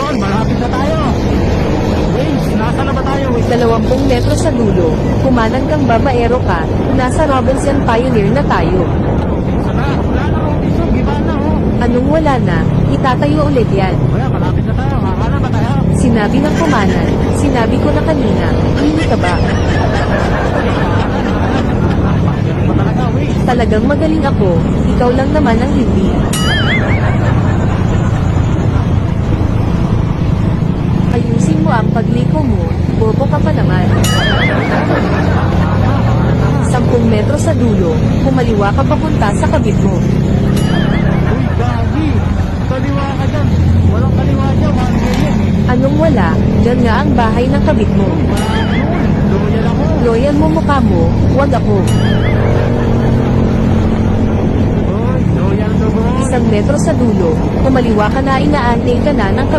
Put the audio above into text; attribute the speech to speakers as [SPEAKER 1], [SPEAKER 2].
[SPEAKER 1] Tol, malapit na tayo. Waze, nasa na ba tayo? Waze.
[SPEAKER 2] 20 metro sa dulo, kumanan kang babaero ka, nasa Robinson Pioneer na tayo.
[SPEAKER 1] Sana, wala na akong piso. Giba na, oh.
[SPEAKER 2] Anong wala na, itatayo ulit yan.
[SPEAKER 1] Wala, malapit na tayo. Makakala ba tayo?
[SPEAKER 2] Sinabi ng kumanan, sinabi ko na kanina, hindi ka ba?
[SPEAKER 1] Magaling ba talaga, Waze?
[SPEAKER 2] Talagang magaling ako, ikaw lang naman ang hindi. Ayusin mo ang pagliko mo, bobo ka pa naman. 10 metro sa dulo, kumaliwa ka papunta sa kabit mo.
[SPEAKER 1] Uy, gagi. Kaliwa ka dyan. Walang kaliwa dyan. Mga
[SPEAKER 2] Anong wala, dyan nga ang bahay ng kabit mo.
[SPEAKER 1] Loyal ako.
[SPEAKER 2] Loyal mo mukha mo, wag ako.
[SPEAKER 1] Uy, loyal to, boy.
[SPEAKER 2] 1 metro sa dulo, kumaliwa ka na inaantay ka na ng